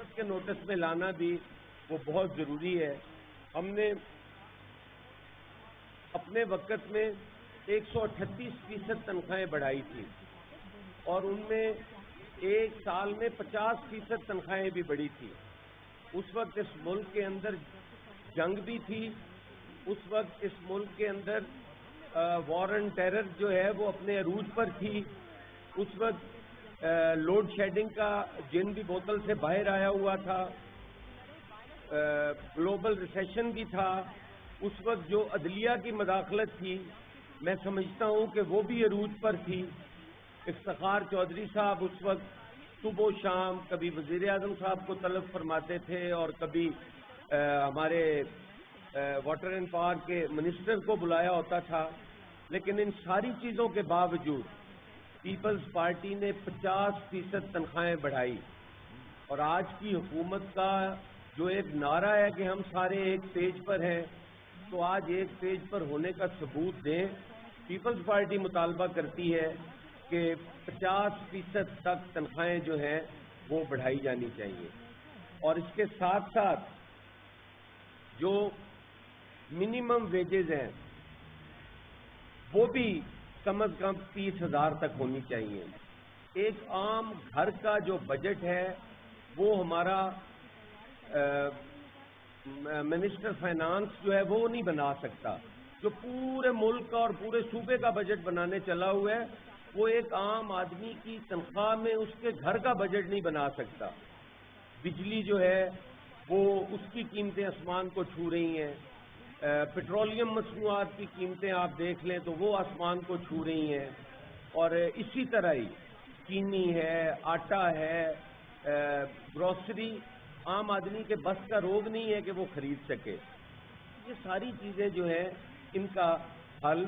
حکومت کے نوٹس میں لانا بھی وہ بہت ضروری ہے۔ ہم نے اپنے وقت میں 138% تنخواہیں بڑھائی تھی اور ان میں ایک سال میں 50% تنخواہیں بھی بڑھی تھی۔ اس وقت اس ملک کے اندر جنگ بھی تھی، اس وقت اس ملک کے اندر وار اینڈ ٹیرر جو ہے وہ اپنے عروج پر تھی، اس وقت لوڈ شیڈنگ کا جن بھی بوتل سے باہر آیا ہوا تھا، گلوبل ریسیشن بھی تھا، اس وقت جو عدلیہ کی مداخلت تھی میں سمجھتا ہوں کہ وہ بھی عروج پر تھی۔ افتخار چودھری صاحب اس وقت صبح و شام کبھی وزیر اعظم صاحب کو طلب فرماتے تھے اور کبھی ہمارے واٹر اینڈ پاور کے منسٹر کو بلایا ہوتا تھا، لیکن ان ساری چیزوں کے باوجود پیپلز پارٹی نے 50% تنخواہیں بڑھائی۔ اور آج کی حکومت کا جو ایک نعرہ ہے کہ ہم سارے ایک پیج پر ہیں، تو آج ایک پیج پر ہونے کا ثبوت دیں۔ پیپلز پارٹی مطالبہ کرتی ہے کہ 50% تک تنخواہیں جو ہیں وہ بڑھائی جانی چاہیے، اور اس کے ساتھ ساتھ جو منیمم ویجز ہیں وہ بھی کم از کم 30,000 تک ہونی چاہیے۔ ایک عام گھر کا جو بجٹ ہے وہ ہمارا منسٹر فائنانس جو ہے وہ نہیں بنا سکتا، جو پورے ملک کا اور پورے صوبے کا بجٹ بنانے چلا ہوا ہے وہ ایک عام آدمی کی تنخواہ میں اس کے گھر کا بجٹ نہیں بنا سکتا۔ بجلی جو ہے وہ اس کی قیمتیں آسمان کو چھو رہی ہیں، پیٹرولیم مصنوعات کی قیمتیں آپ دیکھ لیں تو وہ آسمان کو چھو رہی ہیں، اور اسی طرح ہی چینی ہے، آٹا ہے، گروسری عام آدمی کے بس کا روگ نہیں ہے کہ وہ خرید سکے۔ یہ ساری چیزیں جو ہیں ان کا حل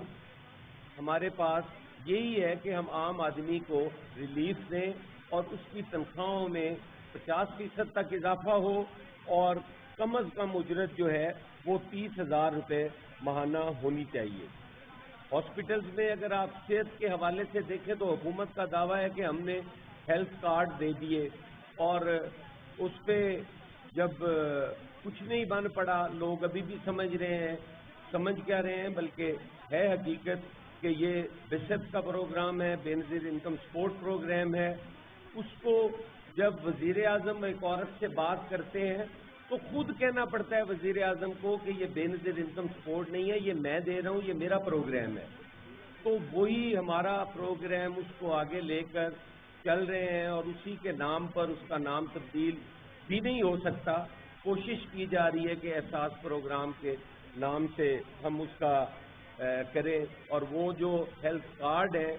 ہمارے پاس یہی ہے کہ ہم عام آدمی کو ریلیف دیں اور اس کی تنخواہوں میں 50% تک اضافہ ہو، اور کم از کم اجرت جو ہے وہ 30,000 روپے ماہانہ ہونی چاہیے۔ ہاسپٹلز میں اگر آپ صحت کے حوالے سے دیکھیں تو حکومت کا دعویٰ ہے کہ ہم نے ہیلتھ کارڈ دے دیے، اور اس پہ جب کچھ نہیں بن پڑا لوگ ابھی بھی سمجھ رہے ہیں، سمجھ کیا رہے ہیں بلکہ ہے حقیقت کہ یہ بشپ کا پروگرام ہے، بے نظیر انکم سپورٹ پروگرام ہے۔ اس کو جب وزیر اعظم ایک عورت سے بات کرتے ہیں تو خود کہنا پڑتا ہے وزیر اعظم کو کہ یہ بے نظیر انکم سپورٹ نہیں ہے، یہ میں دے رہا ہوں، یہ میرا پروگرام ہے۔ تو وہی ہمارا پروگرام اس کو آگے لے کر چل رہے ہیں، اور اسی کے نام پر اس کا نام تبدیل بھی نہیں ہو سکتا۔ کوشش کی جا رہی ہے کہ احساس پروگرام کے نام سے ہم اس کا کریں، اور وہ جو ہیلتھ کارڈ ہے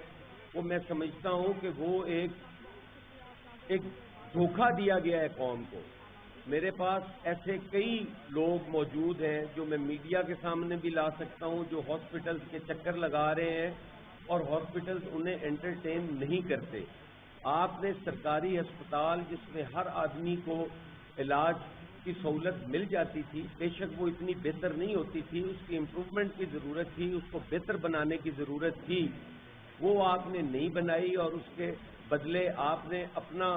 وہ میں سمجھتا ہوں کہ وہ ایک دھوکہ دیا گیا ہے قوم کو۔ میرے پاس ایسے کئی لوگ موجود ہیں جو میں میڈیا کے سامنے بھی لا سکتا ہوں، جو ہاسپٹلز کے چکر لگا رہے ہیں اور ہاسپٹلز انہیں انٹرٹین نہیں کرتے۔ آپ نے سرکاری ہسپتال جس میں ہر آدمی کو علاج کی سہولت مل جاتی تھی، بے شک وہ اتنی بہتر نہیں ہوتی تھی، اس کی امپروومنٹ کی ضرورت تھی، اس کو بہتر بنانے کی ضرورت تھی، وہ آپ نے نہیں بنائی، اور اس کے بدلے آپ نے اپنا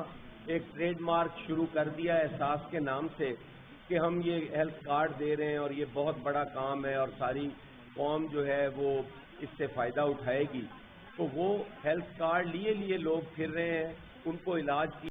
ایک ٹریڈ مارک شروع کر دیا احساس کے نام سے کہ ہم یہ ہیلتھ کارڈ دے رہے ہیں اور یہ بہت بڑا کام ہے اور ساری قوم جو ہے وہ اس سے فائدہ اٹھائے گی۔ تو وہ ہیلتھ کارڈ لیے لوگ پھر رہے ہیں، ان کو علاج کی